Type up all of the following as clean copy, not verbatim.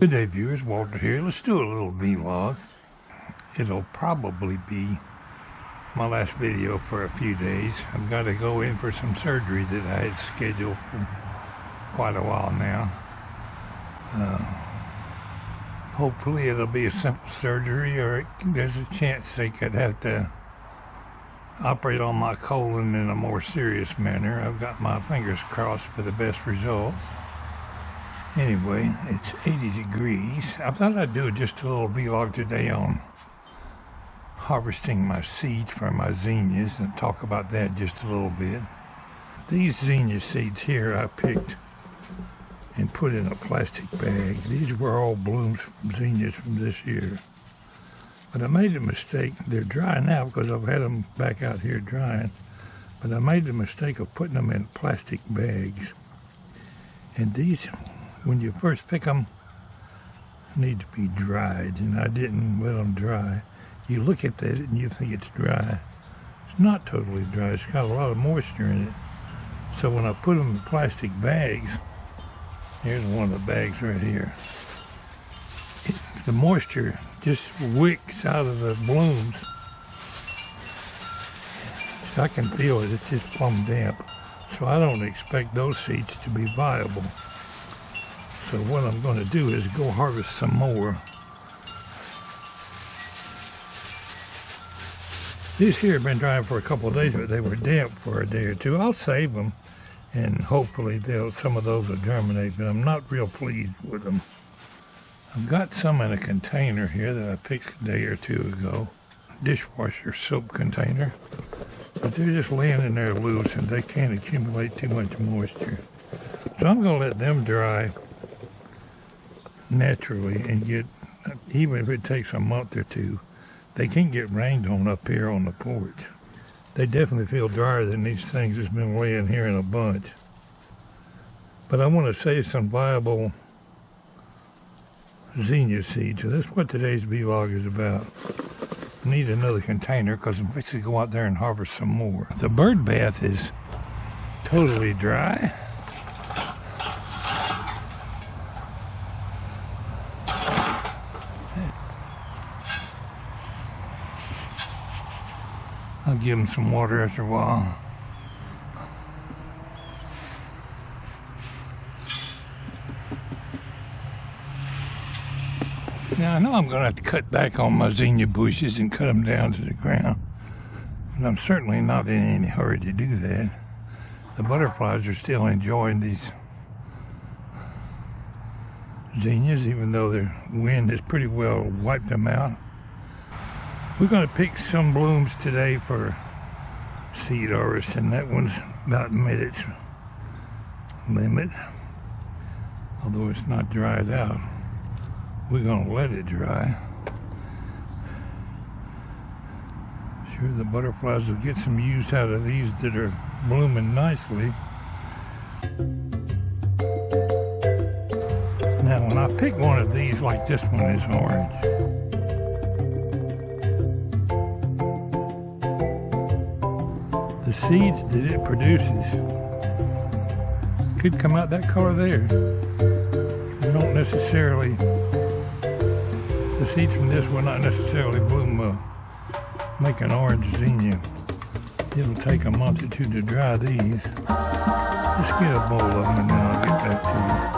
Good day, viewers. Walter here. Let's do a little vlog. It'll probably be my last video for a few days. I've got to go in for some surgery that I had scheduled for quite a while now. Hopefully it'll be a simple surgery, or there's a chance they could have to operate on my colon in a more serious manner. I've got my fingers crossed for the best results. Anyway, it's 80 degrees. I thought I'd do just a little vlog today on harvesting my seeds for my zinnias and talk about that just a little bit. These zinnia seeds here I picked and put in a plastic bag. These were all blooms from zinnias from this year. But I made a mistake. They're dry now because I've had them back out here drying. But I made the mistake of putting them in plastic bags. And these, when you first pick them, need to be dried, and I didn't let them dry. You look at that and you think it's dry. It's not totally dry. It's got a lot of moisture in it. So when I put them in plastic bags, here's one of the bags right here. The moisture just wicks out of the blooms. So I can feel it. It's just plumb damp. So I don't expect those seeds to be viable. So what I'm going to do is go harvest some more. These here have been drying for a couple of days, but they were damp for a day or two. I'll save them, and hopefully some of those will germinate, but I'm not real pleased with them. I've got some in a container here that I picked a day or two ago. Dishwasher soap container. But they're just laying in there loose, and they can't accumulate too much moisture. So I'm going to let them dry naturally and get, even if it takes a month or two, they can't get rained on up here on the porch. They definitely feel drier than these things that's been laying here in a bunch. But I want to save some viable zinnia seeds, so that's what today's vlog is about. I need another container because I'm fixing to go out there and harvest some more. The bird bath is totally dry. I'll give them some water after a while. Now I know I'm going to have to cut back on my zinnia bushes and cut them down to the ground. But I'm certainly not in any hurry to do that. The butterflies are still enjoying these zinnias, even though the wind has pretty well wiped them out. We're going to pick some blooms today for seed harvest, and that one's about met its limit. Although it's not dried out, we're going to let it dry. Sure, the butterflies will get some use out of these that are blooming nicely. Now, when I pick one of these, like this one is orange, the seeds that it produces could come out that color there. They don't necessarily, the seeds from this will not necessarily bloom, make an orange zinnia. It'll take a month or two to dry these. Let's get a bowl of them and then I'll get back to you.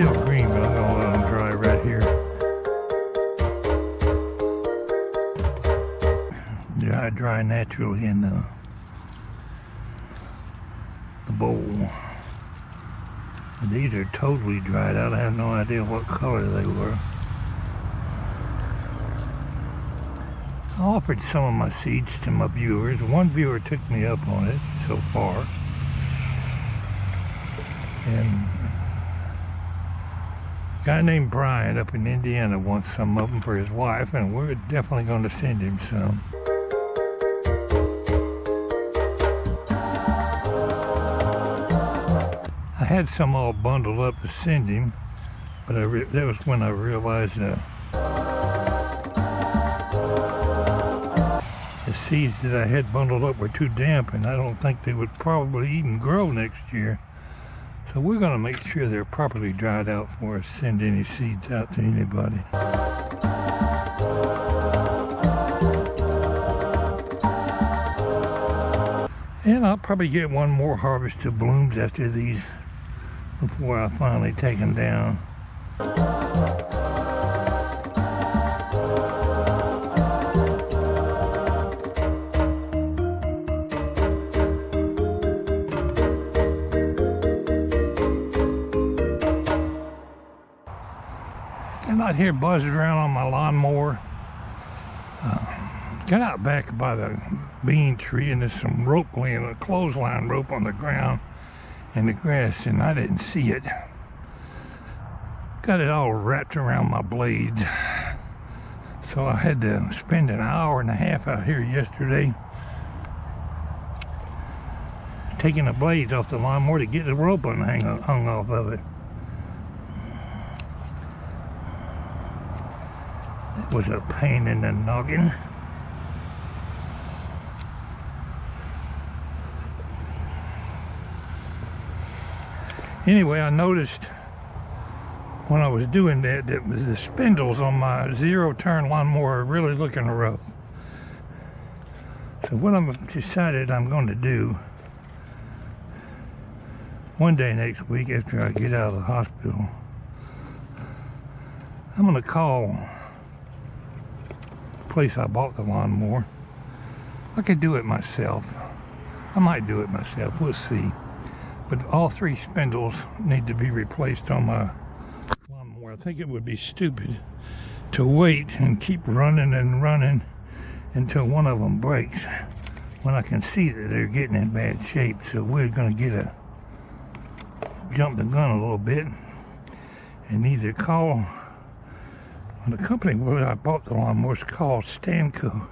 Still green, but I'm going to let them dry right here. Dry naturally in the bowl. These are totally dried out. I have no idea what color they were. I offered some of my seeds to my viewers. One viewer took me up on it so far. And a guy named Brian up in Indiana wants some of them for his wife, and we're definitely going to send him some. I had some all bundled up to send him, but that was when I realized seeds that I had bundled up were too damp, and I don't think they would probably even grow next year. So we're going to make sure they're properly dried out before I send any seeds out to anybody. And I'll probably get one more harvest of blooms after these before I finally take them down. I'm out here buzzing around on my lawnmower. Got out back by the bean tree, and there's some rope laying, a clothesline rope on the ground in the grass, and I didn't see it. Got it all wrapped around my blades. So I had to spend an hour and a half out here yesterday taking the blades off the lawnmower to get the rope hung off of it. That was a pain in the noggin. Anyway, I noticed when I was doing that the spindles on my zero-turn lawnmower are really looking rough. So what I've decided I'm going to do one day next week after I get out of the hospital, I'm going to call the place I bought the lawnmower. I could do it myself. I might do it myself. We'll see. But all three spindles need to be replaced on my lawnmower. I think it would be stupid to wait and keep running and running until one of them breaks when I can see that they're getting in bad shape. So we're going to jump the gun a little bit and either call the company where I bought the lawnmower is called Stanco.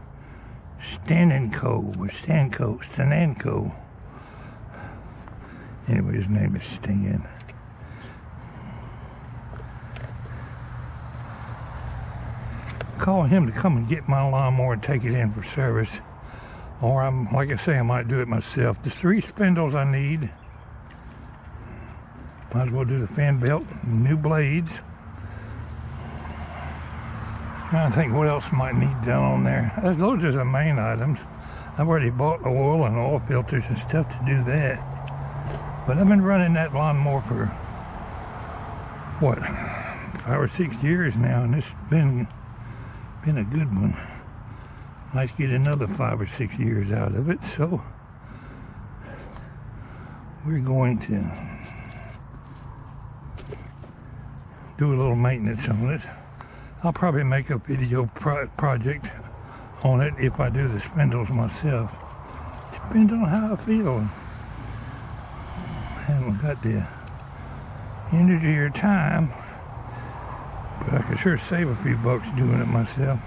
Anyway, his name is Stan. Call him to come and get my lawnmower and take it in for service. Or like I say, I might do it myself. The three spindles I need. Might as well do the fan belt, new blades. I think what else might need done on there. Those are the main items. I've already bought oil and oil filters and stuff to do that. But I've been running that lawnmower for, what, 5 or 6 years now, and it's been a good one. Might get another 5 or 6 years out of it, so we're going to do a little maintenance on it. I'll probably make a video project on it if I do the spindles myself. Depends on how I feel. I haven't got the energy or time, but I could sure save a few bucks doing it myself.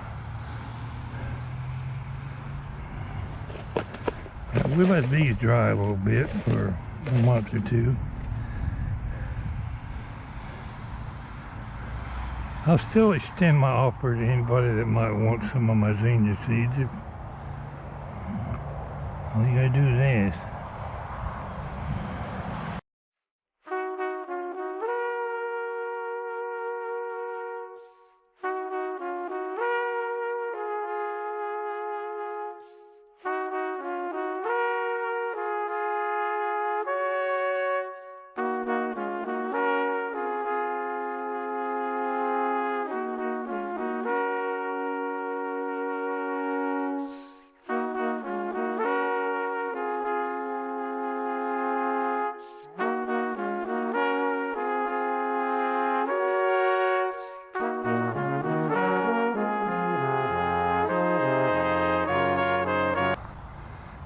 Now, we'll let these dry a little bit for a month or two. I'll still extend my offer to anybody that might want some of my Zinnia seeds. All you gotta do is ask.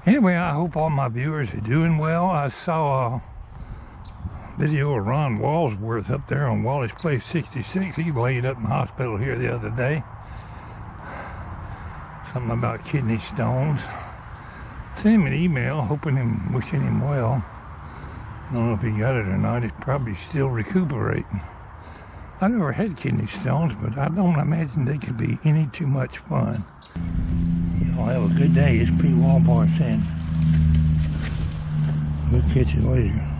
Anyway, I hope all my viewers are doing well. I saw a video of Ron Walsworth up there on Wallace Place 66. He laid up in the hospital here the other day. Something about kidney stones. Sent him an email, wishing him well. I don't know if he got it or not. He's probably still recuperating. I've never had kidney stones, but I don't imagine they could be any too much fun. Yeah. Well, have a good day. It's Pwalpar saying, we'll catch you later.